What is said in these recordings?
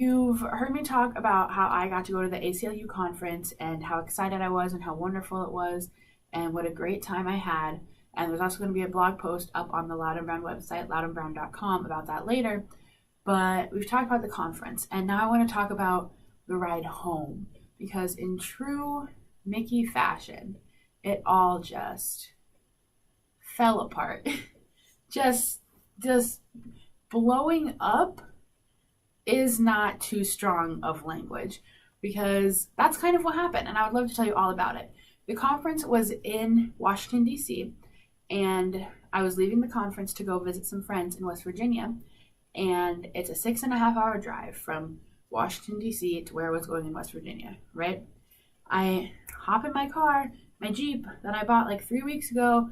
You've heard me talk about how I got to go to the ACLU conference and how excited I was and how wonderful it was and what a great time I had. And there's also going to be a blog post up on the Loud and Brown website, loudandbrown.com, about that later. But we've talked about the conference, and now I want to talk about the ride home, because in true Micci fashion, it all just fell apart. just just blowing up is not too strong of language, because that's kind of what happened, and I would love to tell you all about it. The conference was in Washington, D.C., and I was leaving the conference to go visit some friends in West Virginia, and it's a 6.5 hour drive from Washington, D.C. to where I was going in West Virginia, right? I hop in my car, my Jeep that I bought like 3 weeks ago,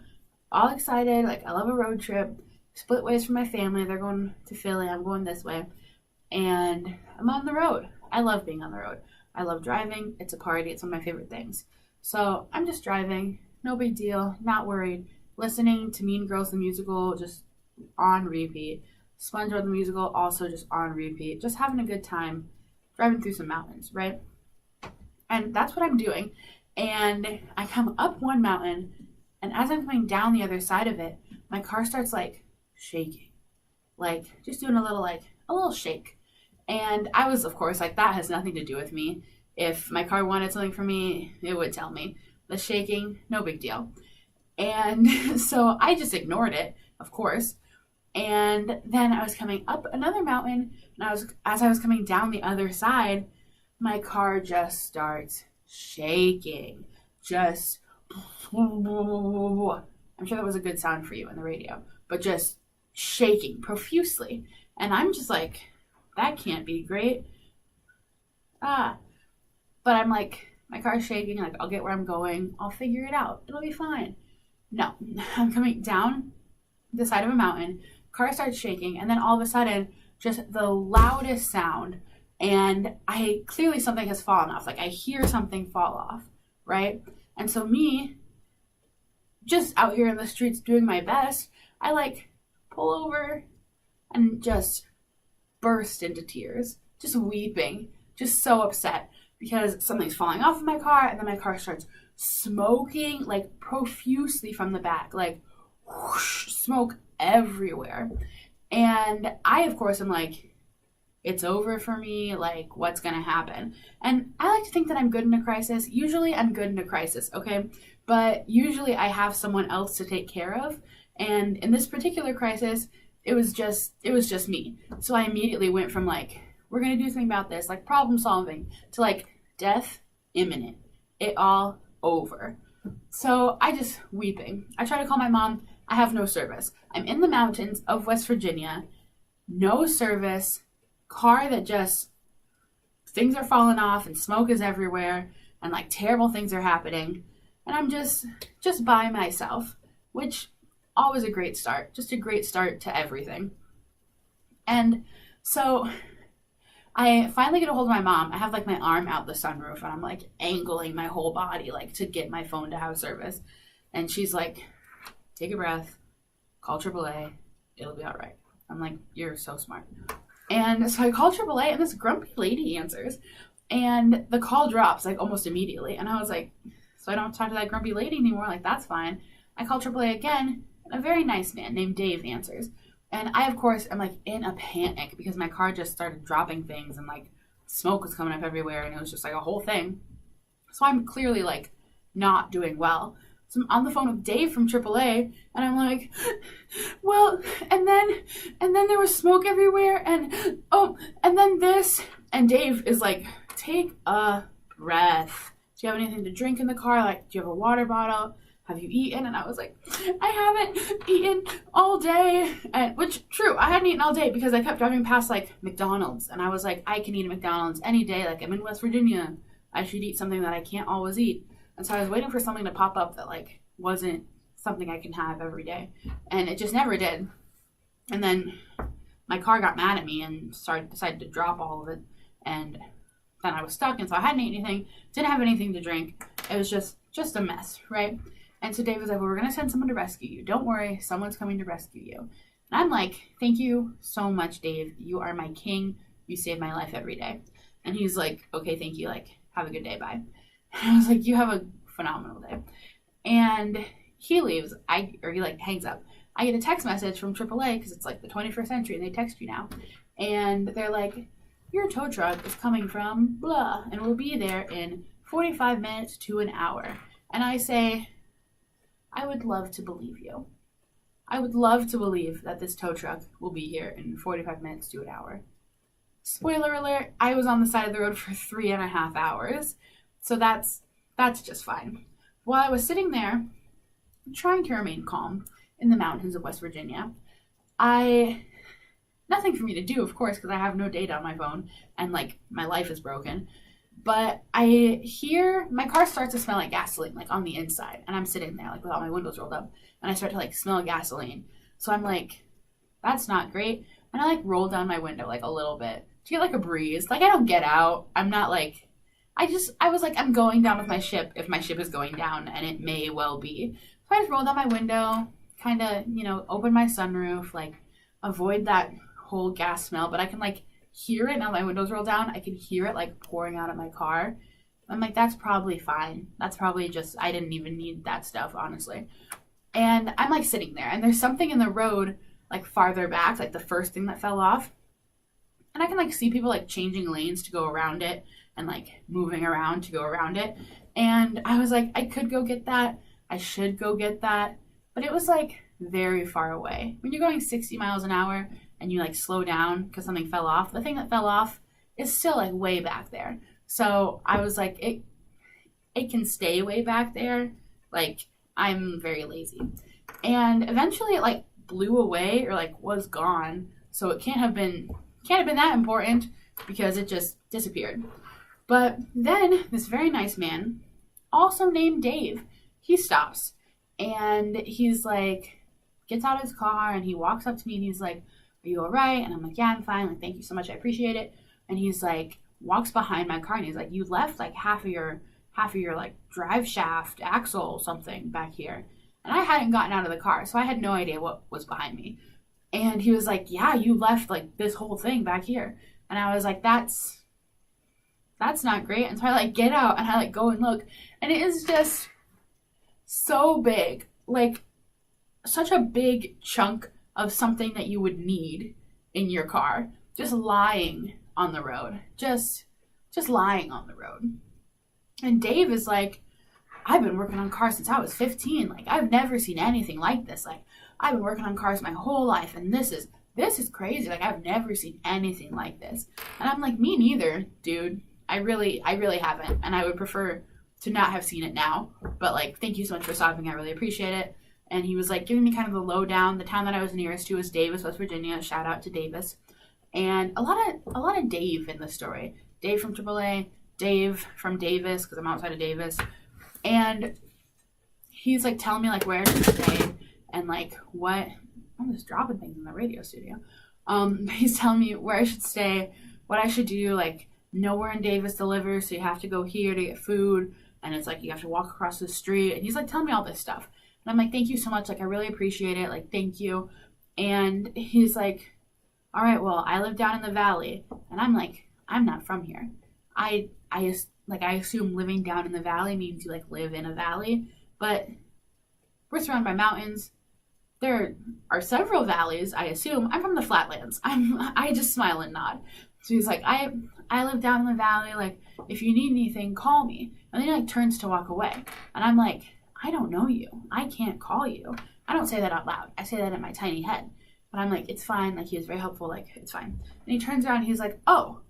all excited, like I love a road trip, split ways from my family. They're going to Philly, I'm going this way, and I'm on the road. I love being on the road. I love driving. It's a party. It's one of my favorite things. So I'm just driving, no big deal, not worried, listening to Mean Girls the musical just on repeat, SpongeBob the musical also just on repeat, just having a good time driving through some mountains, right? And that's what I'm doing. And I come up one mountain, and as I'm coming down the other side of it, my car starts like shaking, like just doing a little shake. And I was, of course, like, that has nothing to do with me. If my car wanted something from me, it would tell me. The shaking, no big deal. And so I just ignored it, of course. And then I was coming up another mountain, and as I was coming down the other side, my car just starts shaking. Just, I'm sure that was a good sound for you in the radio, but just shaking profusely. And I'm just like, that can't be great. But I'm like, my car's shaking, like, I'll get where I'm going. I'll figure it out. It'll be fine. No, I'm coming down the side of a mountain, car starts shaking, and then all of a sudden, just the loudest sound, and clearly something has fallen off. Like, I hear something fall off, right? And so me, just out here in the streets doing my best, I like pull over and just burst into tears, just weeping, just so upset because something's falling off of my car, and then my car starts smoking like profusely from the back, like whoosh, smoke everywhere. And I, of course, am like, it's over for me, like, what's gonna happen? And I like to think that I'm good in a crisis. Usually I'm good in a crisis, okay? But usually I have someone else to take care of, and in this particular crisis, it was just me. So I immediately went from like, we're gonna do something about this, like problem solving, to like, death imminent. It all over. So I just weeping. I try to call my mom. I have no service. I'm in the mountains of West Virginia. No service. Car that just, things are falling off and smoke is everywhere and like terrible things are happening. And I'm just by myself, which always a great start. Just a great start to everything. And so I finally get a hold of my mom. I have like my arm out the sunroof, and I'm like angling my whole body like to get my phone to have service. And she's like, take a breath, call AAA, it'll be all right. I'm like, you're so smart. And so I call AAA, and this grumpy lady answers, and the call drops like almost immediately. And I was like, so I don't talk to that grumpy lady anymore. Like, that's fine. I call AAA again, and a very nice man named Dave answers. And I, of course, am like in a panic because my car just started dropping things, and like smoke was coming up everywhere, and it was just like a whole thing. So I'm clearly like not doing well. So I'm on the phone with Dave from AAA, and I'm like, well, and then there was smoke everywhere, and and then this. And Dave is like, take a breath. Do you have anything to drink in the car? Like, do you have a water bottle? Have you eaten? And I was like, I haven't eaten all day. And which, true, I hadn't eaten all day because I kept driving past like McDonald's, and I was like, I can eat at McDonald's any day. Like, I'm in West Virginia. I should eat something that I can't always eat. And so I was waiting for something to pop up that like wasn't something I can have every day. And it just never did. And then my car got mad at me and decided to drop all of it. And then I was stuck, and so I hadn't eaten anything, didn't have anything to drink. It was just a mess, right? And so Dave was like, well, we're going to send someone to rescue you. Don't worry, someone's coming to rescue you. And I'm like, thank you so much, Dave. You are my king. You save my life every day. And he's like, okay, thank you. Like, have a good day. Bye. And I was like, you have a phenomenal day. And he leaves. He like hangs up. I get a text message from AAA because it's like the 21st century and they text you now. And they're like, your tow truck is coming from blah and will be there in 45 minutes to an hour. And I say, I would love to believe you. I would love to believe that this tow truck will be here in 45 minutes to an hour. Spoiler alert, I was on the side of the road for 3.5 hours. So that's just fine. While I was sitting there trying to remain calm in the mountains of West Virginia, nothing for me to do, of course, because I have no data on my phone and like my life is broken. But I hear my car starts to smell like gasoline, like on the inside. And I'm sitting there like with all my windows rolled up and I start to like smell gasoline. So I'm like, that's not great. And I like roll down my window like a little bit to get like a breeze. Like I don't get out. I'm not like, I was like, I'm going down with my ship if my ship is going down, and it may well be. So I just roll down my window, kind of, open my sunroof, like avoid that whole gas smell, but I can like hear it now my windows roll down. I can hear it like pouring out of my car. I'm like, that's probably fine. That's probably just, I didn't even need that stuff, honestly. And I'm like sitting there, and there's something in the road like farther back, like the first thing that fell off. And I can like see people like changing lanes to go around it and like moving around to go around it. And I was like, I could go get that. I should go get that. But it was like very far away. When you're going 60 miles an hour and you like slow down because something fell off, the thing that fell off is still like way back there. So I was like, it can stay way back there. Like I'm very lazy. And eventually it like blew away or like was gone. So it can't have been that important because it just disappeared. But then this very nice man, also named Dave, he stops and he's like, gets out of his car and he walks up to me and he's like, are you all right? And I'm like, yeah, I'm fine. Like, thank you so much. I appreciate it. And he's like, walks behind my car and he's like, you left like half of your like drive shaft axle something back here. And I hadn't gotten out of the car, so I had no idea what was behind me. And he was like, yeah, you left like this whole thing back here. And I was like, that's not great. And so I like get out and I like go and look, and it is just so big, like such a big chunk of something that you would need in your car just lying on the road, just lying on the road. And Dave is like, I've been working on cars since I was 15. Like I've never seen anything like this. Like I've been working on cars my whole life, and this is crazy. Like I've never seen anything like this. And I'm like, me neither, dude. I really haven't, and I would prefer to not have seen it now. But like, thank you so much for stopping. I really appreciate it. And he was like giving me kind of the lowdown. The town that I was nearest to was Davis, West Virginia. Shout out to Davis. And a lot of Dave in the story. Dave from AAA, Dave from Davis, because I'm outside of Davis. And he's like telling me like where to stay and like what. I'm just dropping things in the radio studio. He's telling me where I should stay, what I should do, like nowhere in Davis delivers, so you have to go here to get food, and it's like you have to walk across the street. And he's like telling me all this stuff. And I'm like, thank you so much. Like, I really appreciate it. Like, thank you. And he's like, all right, well, I live down in the valley. And I'm like, I'm not from here. I assume living down in the valley means you like live in a valley, but we're surrounded by mountains. There are several valleys, I assume. I'm from the flatlands. I just smile and nod. So he's like, I live down in the valley. Like, if you need anything, call me. And then he like turns to walk away. And I'm like, I don't know you. I can't call you. I don't say that out loud. I say that in my tiny head. But I'm like, it's fine. Like, he was very helpful. Like, it's fine. And he turns around and he's like, oh.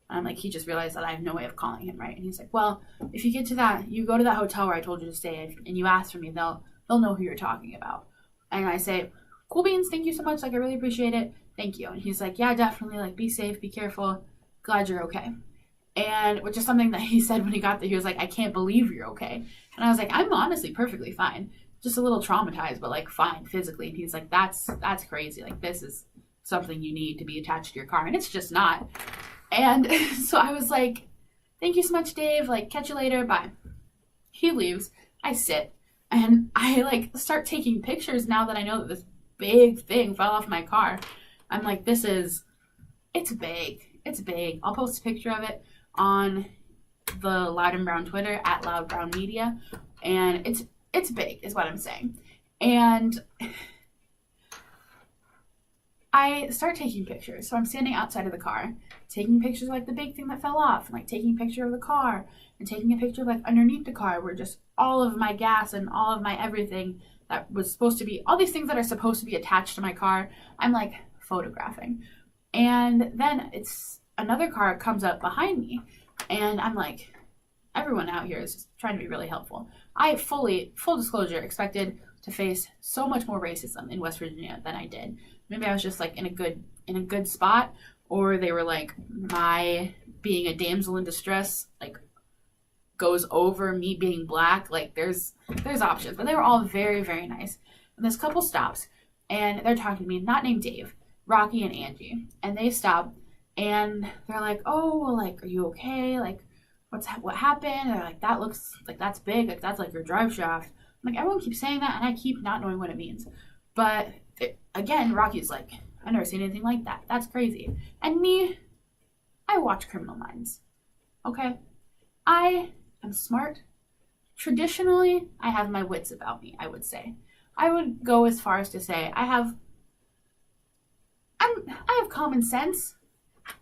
And I'm like, he just realized that I have no way of calling him, right? And he's like, well, if you get to that, you go to that hotel where I told you to stay, and you ask for me, they'll know who you're talking about. And I say, cool beans, thank you so much. Like, I really appreciate it. Thank you. And he's like, yeah, definitely. Like, be safe, be careful. Glad you're okay. And which is something that he said when he got there. He was like, I can't believe you're okay. And I was like, I'm honestly perfectly fine. Just a little traumatized, but like fine physically. And he's like, that's crazy. Like, this is something you need to be attached to your car. And it's just not. And so I was like, thank you so much, Dave. Like, catch you later. Bye. He leaves. I sit. And I like start taking pictures now that I know that this big thing fell off my car. I'm like, it's big. It's big. I'll post a picture of it on the Loud and Brown Twitter at Loud Brown Media, and it's big is what I'm saying. And I start taking pictures. So I'm standing outside of the car, taking pictures of like the big thing that fell off, and like taking a picture of the car, and taking a picture of like underneath the car where just all of my gas and all of my everything that was supposed to be, all these things that are supposed to be attached to my car, I'm like photographing. And then it's another car comes up behind me, and I'm like, everyone out here is just trying to be really helpful. I full disclosure, expected to face so much more racism in West Virginia than I did. Maybe I was just like in a good spot, or they were like, my being a damsel in distress like goes over me being black. Like there's options, but they were all very, very nice. And this couple stops, and they're talking to me, not named Dave, Rocky and Angie, and they stop, and they're like, oh, well, like, are you okay? Like, what happened? And they're like, that looks like that's big, like that's like your drive shaft. I'm like, everyone keeps saying that, and I keep not knowing what it means. But again, Rocky's like, I've never seen anything like that. That's crazy. And me, I watch Criminal Minds. Okay? I am smart. Traditionally, I have my wits about me, I would say. I would go as far as to say I have common sense.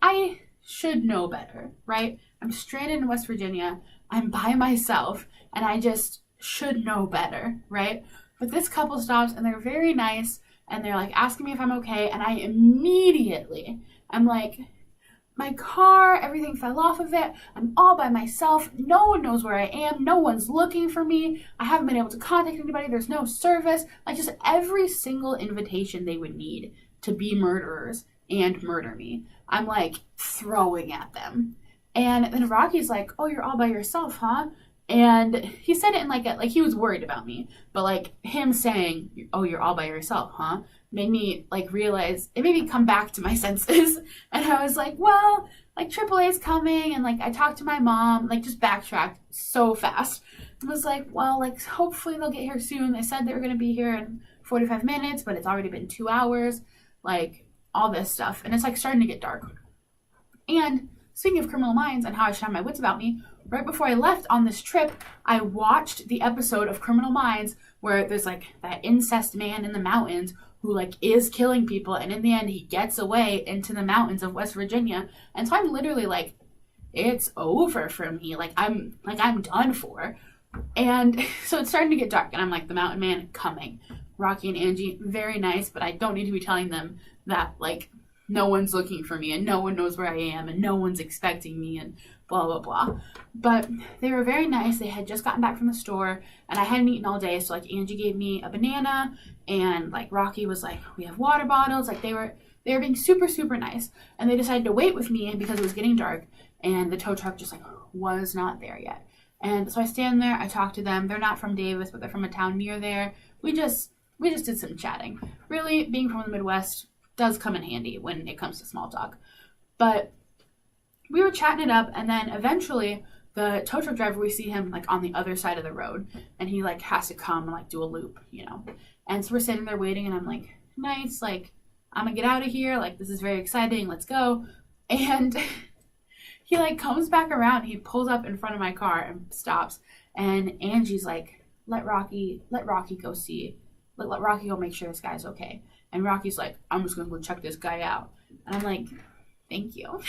I should know better, right? I'm stranded in West Virginia. I'm by myself, and I just should know better, right? But this couple stops, and they're very nice, and they're like asking me if I'm okay, and I immediately, I'm like, my car, everything fell off of it. I'm all by myself. No one knows where I am. No one's looking for me. I haven't been able to contact anybody. There's no service. Like just every single invitation they would need to be murderers and murder me, I'm like throwing at them. And then Rocky's like, oh, you're all by yourself, huh? And he said it in like he was worried about me, but like him saying, oh, you're all by yourself, huh? Made me like realize, it made me come back to my senses. And I was like, well, like AAA's coming, and like I talked to my mom, like just backtracked so fast. I was like, well, like hopefully they'll get here soon. They said they were going to be here in 45 minutes, but it's already been 2 hours, like all this stuff. And it's like starting to get dark. And speaking of Criminal Minds and how I should have my wits about me, right before I left on this trip, I watched the episode of Criminal Minds where there's like that incest man in the mountains who like is killing people, and in the end he gets away into the mountains of West Virginia. And so I'm literally like, it's over for me. Like I'm done for. And so it's starting to get dark, and I'm like, the mountain man coming. Rocky and Angie, very nice, but I don't need to be telling them that like no one's looking for me and no one knows where I am and no one's expecting me and blah, blah, blah. But they were very nice. They had just gotten back from the store, and I hadn't eaten all day. So like Angie gave me a banana, and like Rocky was like, we have water bottles. Like they were being super, super nice. And they decided to wait with me because it was getting dark, and the tow truck just like was not there yet. And so I stand there, I talk to them. They're not from Davis, but they're from a town near there. We just did some chatting. Really, being from the Midwest does come in handy when it comes to small talk. But we were chatting it up, and then eventually the tow truck driver, we see him like on the other side of the road, and he like has to come and like do a loop, you know. And so we're sitting there waiting, and I'm like, nice, like I'm gonna get out of here, like this is very exciting, let's go. And he like comes back around, he pulls up in front of my car and stops, and Angie's like, let Rocky go see, let Rocky go make sure this guy's okay. And Rocky's like, I'm just gonna go check this guy out. And I'm like, thank you.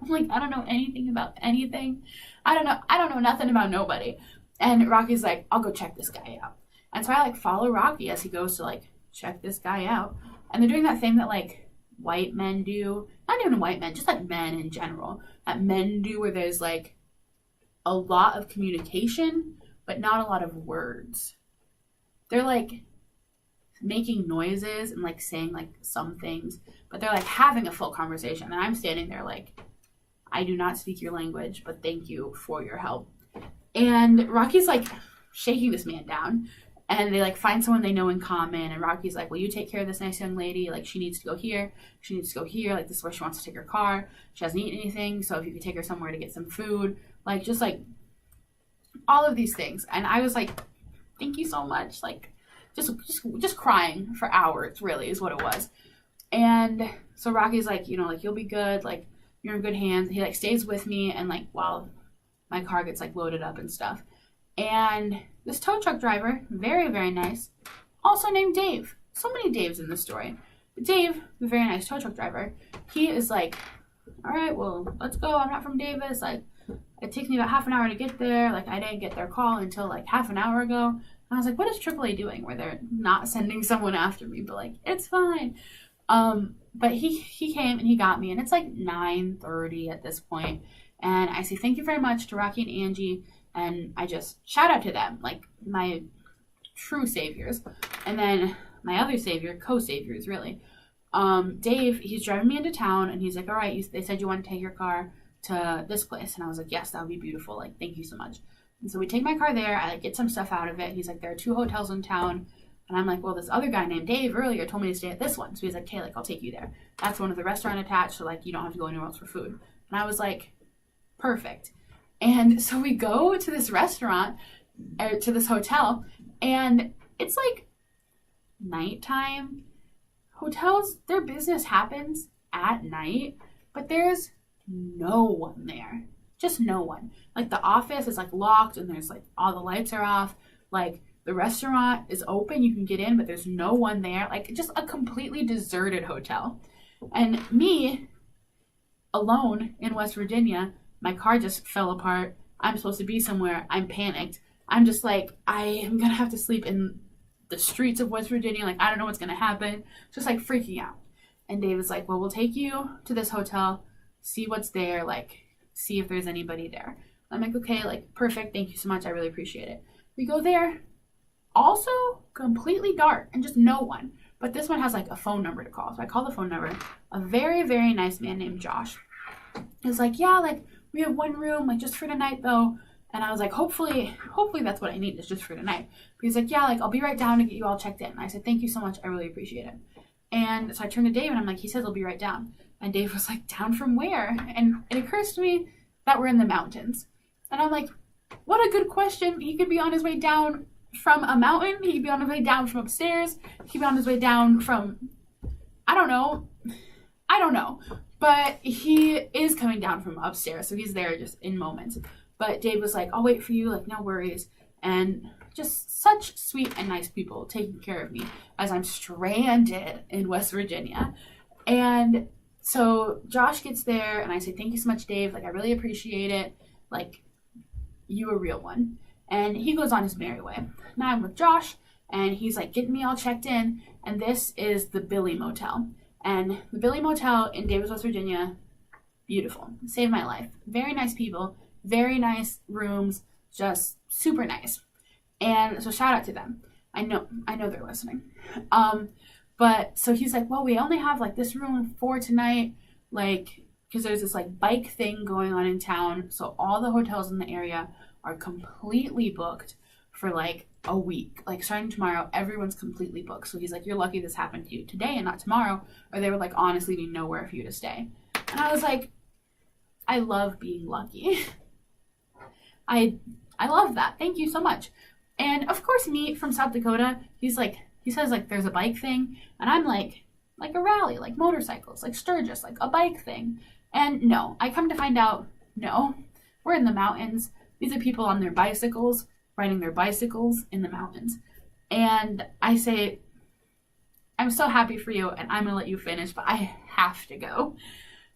I'm like, I don't know anything about anything. I don't know nothing about nobody. And Rocky's like, I'll go check this guy out. And so I like follow Rocky as he goes to like check this guy out. And they're doing that thing that like white men do. Not even white men, just like men in general. That men do where there's like a lot of communication, but not a lot of words. They're like making noises and like saying like some things, but they're like having a full conversation. And I'm standing there like, I do not speak your language, but thank you for your help. And Rocky's like shaking this man down, and they like find someone they know in common. And Rocky's like, will you take care of this nice young lady? Like she needs to go here. She needs to go here. Like this is where she wants to take her car. She hasn't eaten anything. So if you could take her somewhere to get some food, like just like all of these things. And I was like, thank you so much. Like just crying for hours really is what it was. And so Rocky's like, you know, like you'll be good. Like You're in good hands. He like stays with me and like while my car gets like loaded up and stuff. And this tow truck driver, very, very nice, also named Dave. So many Daves in this story. But Dave, the very nice tow truck driver, he is like, all right, well, let's go. I'm not from Davis. Like, it takes me about half an hour to get there. Like, I didn't get their call until like half an hour ago. And I was like, what is AAA doing where they're not sending someone after me? But like, it's fine. But he came and he got me, and it's like 9:30 at this point. And I say, thank you very much to Rocky and Angie. And I just shout out to them, like my true saviors. And then my other savior, co-saviors, really. Dave, he's driving me into town, and he's like, all right, they said you want to take your car to this place. And I was like, yes, that would be beautiful. Like, thank you so much. And so we take my car there. I like get some stuff out of it. He's like, there are 2 hotels in town. And I'm like, well, this other guy named Dave earlier told me to stay at this one. So he's like, okay, like, I'll take you there. That's one with the restaurant attached, so like, you don't have to go anywhere else for food. And I was like, perfect. And so we go to this restaurant, to this hotel, and it's like nighttime. Hotels, their business happens at night, but there's no one there. Just no one. Like, the office is like locked, and there's like all the lights are off. Like, the restaurant is open, you can get in, but there's no one there. Like, just a completely deserted hotel. And me, alone in West Virginia, my car just fell apart. I'm supposed to be somewhere. I'm panicked. I'm just like, I am going to have to sleep in the streets of West Virginia. Like, I don't know what's going to happen. Just like freaking out. And Dave was like, well, we'll take you to this hotel, see what's there, like, see if there's anybody there. I'm like, okay, like, perfect. Thank you so much. I really appreciate it. We go there. Also completely dark and just no one. But this one has like a phone number to call. So I call the phone number. A very, very nice man named Josh is like, yeah, like, we have one room, like, just for tonight though. And I was like, hopefully that's what I need, is just for tonight. But he's like, yeah, like, I'll be right down to get you all checked in. And I said, thank you so much. I really appreciate it. And so I turned to Dave and I'm like, he says he'll be right down. And Dave was like, down from where? And it occurs to me that we're in the mountains. And I'm like, what a good question. He could be on his way down from a mountain. He could be on his way down from upstairs. He could be on his way down from, I don't know. But he is coming down from upstairs, so he's there just in moments. But Dave was like, I'll wait for you, like, no worries. And just such sweet and nice people taking care of me as I'm stranded in West Virginia. And so Josh gets there, and I say, thank you so much, Dave. Like, I really appreciate it. Like, you a real one. And he goes on his merry way. Now I'm with Josh, and he's like getting me all checked in. And this is the Billy Motel. And the Billy Motel in Davis, West Virginia, beautiful. Saved my life. Very nice people. Very nice rooms. Just super nice. And so shout out to them. I know they're listening. But so he's like, well, we only have like this room for tonight. Like, because there's this like bike thing going on in town. So all the hotels in the area are completely booked for like a week. Like, starting tomorrow, everyone's completely booked. So he's like, you're lucky this happened to you today and not tomorrow, or they would like honestly be nowhere for you to stay. And I was like, I love being lucky. I love that. Thank you so much. And of course, me from South Dakota, he says like there's a bike thing, and I'm like a rally, like motorcycles, like Sturgis, like a bike thing. And no, I come to find out, no, we're in the mountains. These are people on their bicycles, riding their bicycles in the mountains. And I say, I'm so happy for you, and I'm going to let you finish, but I have to go.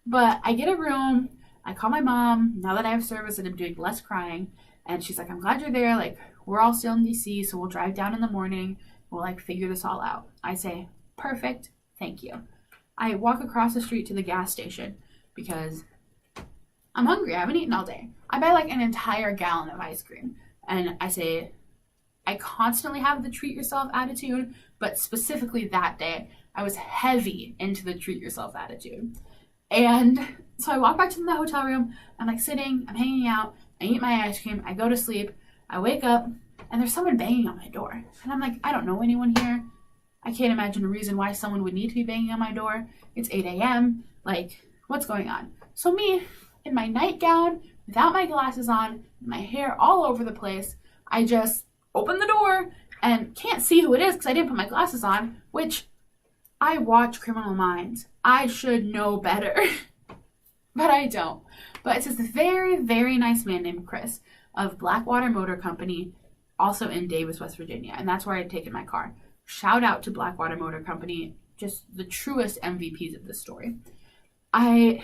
But I get a room. I call my mom, now that I have service and I'm doing less crying. And she's like, I'm glad you're there. Like, we're all still in DC, so we'll drive down in the morning. We'll, like, figure this all out. I say, perfect. Thank you. I walk across the street to the gas station because I'm hungry. I haven't eaten all day. I buy, like, an entire gallon of ice cream. And I say, I constantly have the treat yourself attitude, but specifically that day, I was heavy into the treat yourself attitude. And so I walk back to the hotel room. I'm like sitting, I'm hanging out, I eat my ice cream, I go to sleep, I wake up, and there's someone banging on my door. And I'm like, I don't know anyone here. I can't imagine a reason why someone would need to be banging on my door. It's 8 a.m. Like, what's going on? So me, in my nightgown, without my glasses on, my hair all over the place, I just open the door and can't see who it is because I didn't put my glasses on, which I watch Criminal Minds. I should know better. but I don't. But it's this very, very nice man named Chris of Blackwater Motor Company, also in Davis, West Virginia. And that's where I'd taken my car. Shout out to Blackwater Motor Company, just the truest MVPs of this story. I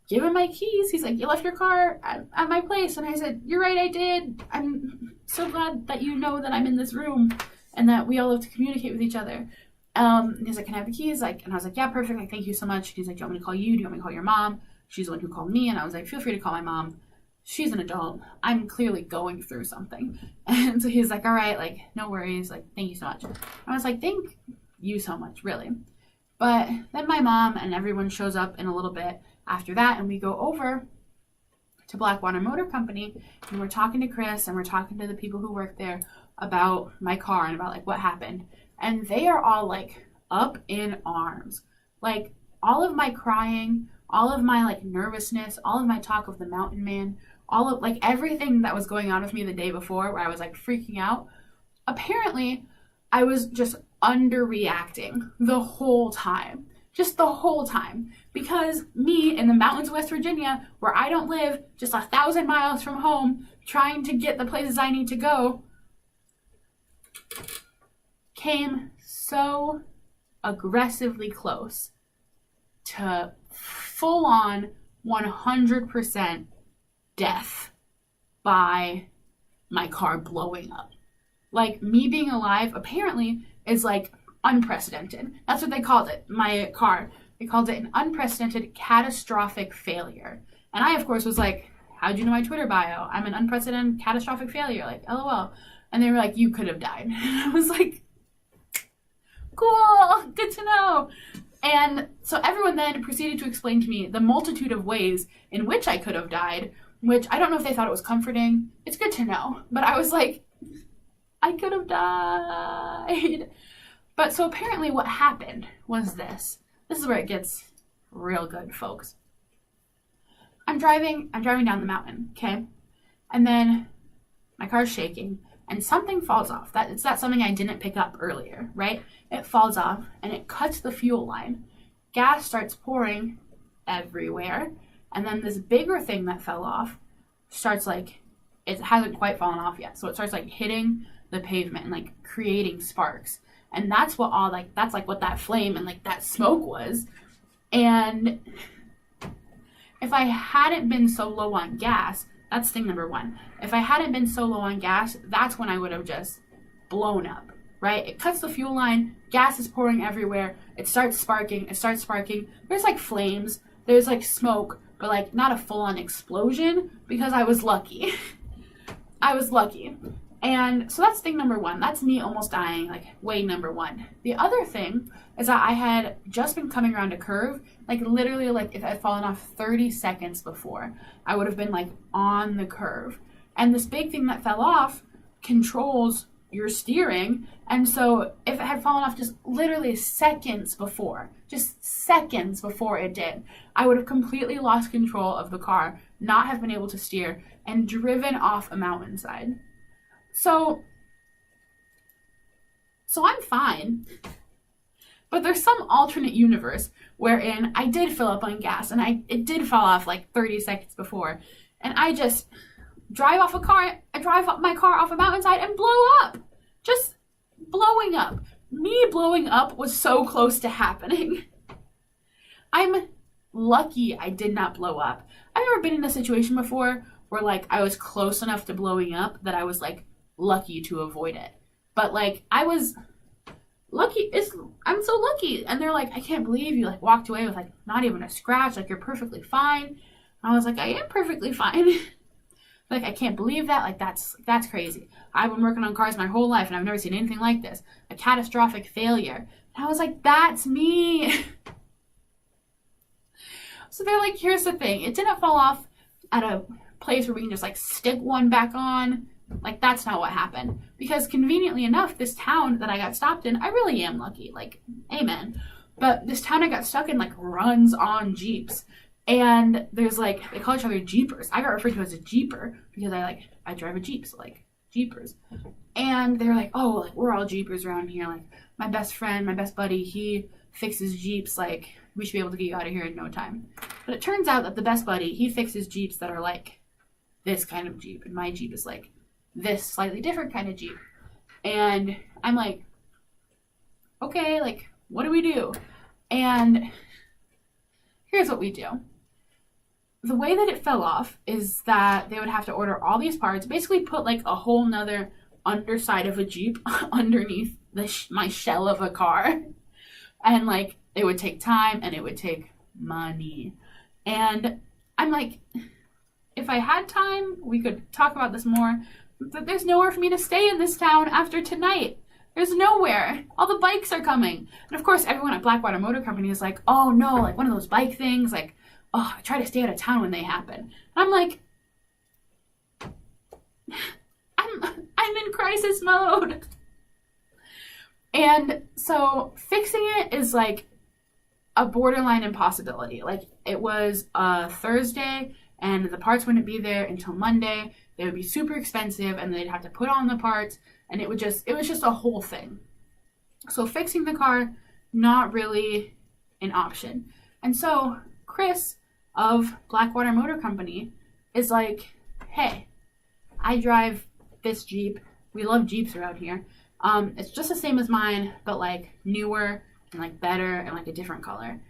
give him my keys. He's like, you left your car at my place. And I said, you're right, I did. I'm so glad that you know that I'm in this room and that we all have to communicate with each other. And he's like, can I have the keys? Like, and I was like, yeah, perfect. Like, thank you so much. And he's like, do you want me to call you? Do you want me to call your mom? She's the one who called me. And I was like, feel free to call my mom. She's an adult. I'm clearly going through something. And so he's like, all right, like, no worries. Like, thank you so much. I was like, thank you so much, really. But then my mom and everyone shows up in a little bit after that. And we go over to Blackwater Motor Company. And we're talking to Chris and we're talking to the people who work there about my car and about, like, what happened. And they are all, like, up in arms. Like, all of my crying, all of my, like, nervousness, all of my talk of the mountain man, all of, like, everything that was going on with me the day before where I was, like, freaking out. Apparently, I was just underreacting the whole time. Just the whole time. Because me in the mountains of West Virginia, where I don't live, just 1,000 miles from home, trying to get the places I need to go, came so aggressively close to full-on 100% death by my car blowing up. Like, me being alive apparently is, like, unprecedented. That's what they called it, my car. They called it an unprecedented catastrophic failure. And I, of course, was like, how'd you know my Twitter bio? I'm an unprecedented catastrophic failure, like, LOL. And they were like, you could have died. And I was like, cool, good to know. And so everyone then proceeded to explain to me the multitude of ways in which I could have died, which I don't know if they thought it was comforting. It's good to know. But I was like, I could have died. But so apparently what happened was this. This is where it gets real good, folks. I'm driving down the mountain, okay? And then my car's shaking and something falls off. That's something I didn't pick up earlier, right? It falls off and it cuts the fuel line. Gas starts pouring everywhere. And then this bigger thing that fell off starts, like, it hasn't quite fallen off yet. So it starts, like, hitting the pavement and, like, creating sparks. And that's what all, like, that's, like, what that flame and, like, that smoke was. And if I hadn't been so low on gas, that's thing number one. If I hadn't been so low on gas, that's when I would have just blown up, right? It cuts the fuel line, gas is pouring everywhere, it starts sparking. There's, like, flames, there's, like, smoke, but, like, not a full-on explosion because I was lucky. I was lucky. And so that's thing number one. That's me almost dying, like, way number one. The other thing is that I had just been coming around a curve, like, literally, like, if I had fallen off 30 seconds before, I would have been, like, on the curve. And this big thing that fell off controls your steering. And so if it had fallen off just literally seconds before it did, I would have completely lost control of the car, not have been able to steer, and driven off a mountainside. So I'm fine, but there's some alternate universe wherein I did fill up on gas and it did fall off like 30 seconds before, and I just drive my car off a mountainside and blow up, just blowing up. Me blowing up was so close to happening. I'm lucky I did not blow up. I've never been in a situation before where, like, I was close enough to blowing up that I was, like, lucky to avoid it. But, like, I was lucky. I'm so lucky. And they're like, I can't believe you, like, walked away with, like, not even a scratch. Like, you're perfectly fine. And I was like, I am perfectly fine. Like, I can't believe that. Like, that's crazy. I've been working on cars my whole life and I've never seen anything like this. A catastrophic failure. And I was like, that's me. So they're like, here's the thing. It didn't fall off at a place where we can just, like, stick one back on. Like, that's not what happened. Because conveniently enough, this town that I got stopped in, I really am lucky. Like, amen. But this town I got stuck in, like, runs on Jeeps. And there's, like, they call each other Jeepers. I got referred to as a Jeeper because I drive a Jeep, so, like, Jeepers. And they're like, oh, like, we're all Jeepers around here. Like, my best friend, my best buddy, he fixes Jeeps. Like, we should be able to get you out of here in no time. But it turns out that the best buddy, he fixes Jeeps that are like this kind of Jeep, and my Jeep is like this slightly different kind of Jeep. And I'm like, okay, like, what do we do? And here's what we do. The way that it fell off is that they would have to order all these parts, basically put like a whole nother underside of a Jeep underneath my shell of a car. And like, it would take time and it would take money. And I'm like, if I had time, we could talk about this more, but there's nowhere for me to stay in this town after tonight. There's nowhere. All the bikes are coming. And of course, everyone at Blackwater Motor Company is like, oh no, like one of those bike things, like, oh, I try to stay out of town when they happen. And I'm like, I'm in crisis mode. And so fixing it is like a borderline impossibility. Like, it was a Thursday and the parts wouldn't be there until Monday. They would be super expensive and they'd have to put on the parts, and it was just a whole thing. So fixing the car, not really an option. And so Chris of Blackwater Motor Company is like, hey, I drive this Jeep. We love Jeeps around here. It's just the same as mine, but like newer and like better and like a different color.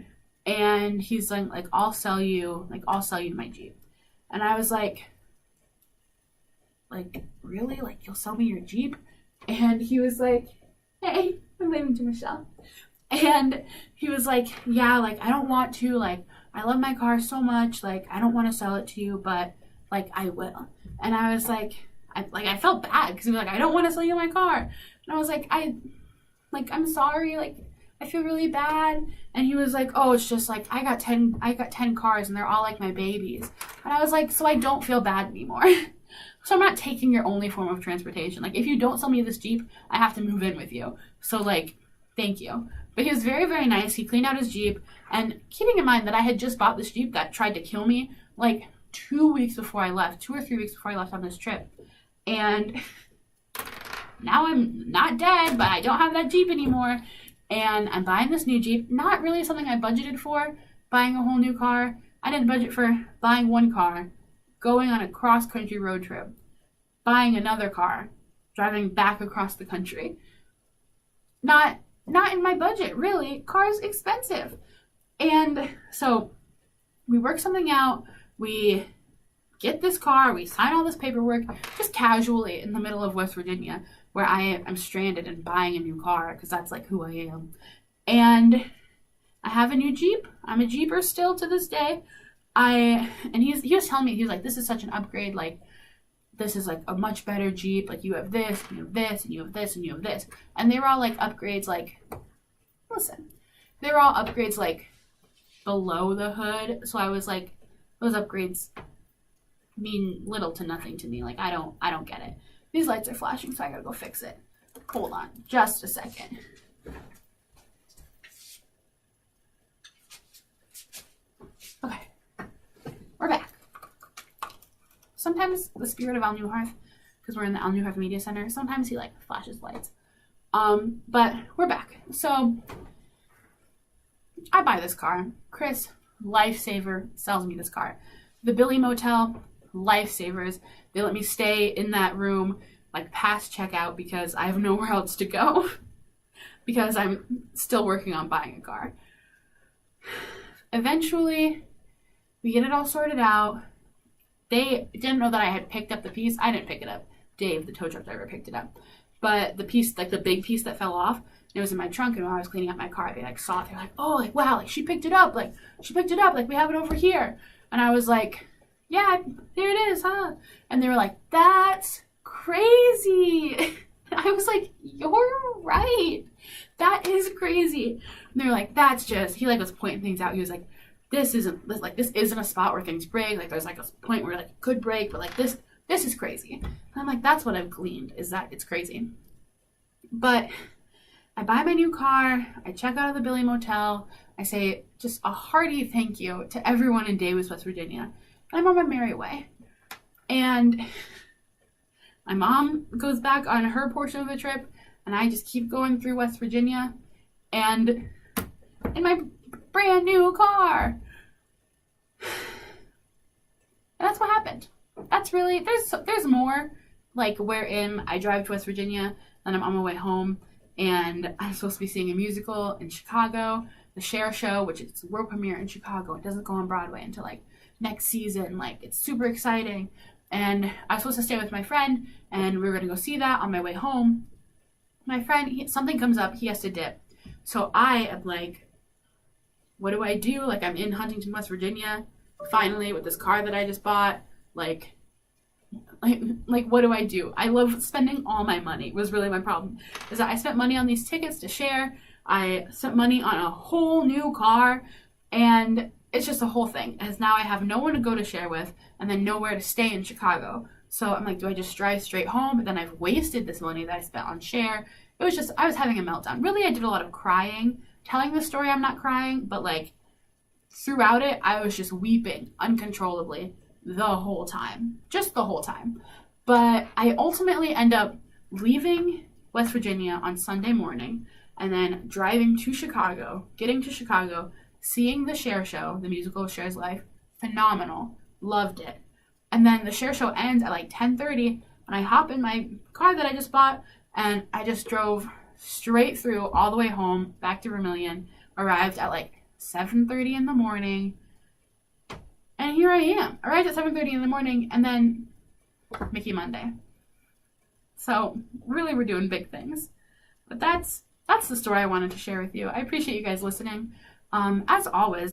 And he's like, I'll sell you my Jeep. And I was like, really? Like, you'll sell me your Jeep? And he was like, hey, I'm waving to Michelle. And he was like, yeah, like, I don't want to, like, I love my car so much, like, I don't want to sell it to you, but like, I will. And I was like, I felt bad because he was like, I don't want to sell you my car. And I was like, I'm sorry, like, I feel really bad. And he was like, oh, it's just like, I got 10 cars and they're all like my babies. And I was like, so I don't feel bad anymore. So I'm not taking your only form of transportation. Like, if you don't sell me this Jeep, I have to move in with you. So like, thank you. But he was very, very nice. He cleaned out his Jeep. And keeping in mind that I had just bought this Jeep that tried to kill me like 2 weeks before I left, 2 or 3 weeks before I left on this trip. And now I'm not dead, but I don't have that Jeep anymore. And I'm buying this new Jeep. Not really something I budgeted for, buying a whole new car. I didn't budget for buying one car, going on a cross-country road trip, buying another car, driving back across the country. Not in my budget, really. Car's expensive. And so we work something out. We get this car. We sign all this paperwork just casually in the middle of West Virginia, where I'm stranded and buying a new car because that's like who I am. And I have a new Jeep. I'm a Jeeper still to this day. He was telling me, he was like, this is such an upgrade. Like, this is like a much better Jeep. Like, you have this, and you have this, and you have this, and you have this. And they were all like upgrades, like, listen, they were all upgrades like below the hood. So I was like, those upgrades mean little to nothing to me. Like, I don't get it. These lights are flashing, so I gotta go fix it. Hold on, just a second. Okay, we're back. Sometimes the spirit of Al Newharth, because we're in the Al Newharth Media Center, sometimes he like flashes lights. But we're back. So I buy this car. Chris, lifesaver, sells me this car. The Billy Motel, lifesavers. They let me stay in that room like past checkout because I have nowhere else to go because I'm still working on buying a car. Eventually, we get it all sorted out. They didn't know that I had picked up the piece. I didn't pick it up. Dave, the tow truck driver, picked it up. But the piece, like the big piece that fell off, it was in my trunk, and when I was cleaning up my car, they like saw it. They're like, oh, like, wow, like she picked it up. Like, we have it over here. And I was like, yeah, there it is, huh? And they were like, that's crazy. And I was like, you're right. That is crazy. And they were like, that's just, he like was pointing things out. He was like, this isn't a spot where things break. Like, there's like a point where like it could break, but like this is crazy. And I'm like, that's what I've gleaned, is that it's crazy. But I buy my new car. I check out of the Billy Motel. I say just a hearty thank you to everyone in Davis, West Virginia. And I'm on my merry way. And my mom goes back on her portion of the trip, and I just keep going through West Virginia. And in my brand new car. And that's what happened. That's really, there's more, like, wherein I drive to West Virginia and I'm on my way home and I'm supposed to be seeing a musical in Chicago, the Cher Show, which is the world premiere in Chicago. It doesn't go on Broadway until like next season. Like, it's super exciting. And I was supposed to stay with my friend and we were going to go see that on my way home. My friend, something comes up, he has to dip. So I am like, what do I do? Like, I'm in Huntington, West Virginia, finally, with this car that I just bought. Like, what do I do? I love spending all my money, was really my problem. Is that I spent money on these tickets to Cher. I spent money on a whole new car. And it's just a whole thing. As now I have no one to go to Cher with and then nowhere to stay in Chicago. So I'm like, do I just drive straight home? But then I've wasted this money that I spent on Cher. It was just, I was having a meltdown. Really, I did a lot of crying. Telling the story, I'm not crying. But like, throughout it, I was just weeping uncontrollably the whole time. Just the whole time. But I ultimately end up leaving West Virginia on Sunday morning and then driving to Chicago, getting to Chicago, seeing the Cher Show, the musical of Cher's life. Phenomenal. Loved it. And then the Cher Show ends at like 10:30 and I hop in my car that I just bought and I just drove straight through all the way home, back to Vermilion, arrived at like 7:30 in the morning. And here I am. Arrived at 7:30 in the morning and then Mickey Monday. So really we're doing big things. But that's the story I wanted to share with you. I appreciate you guys listening. As always,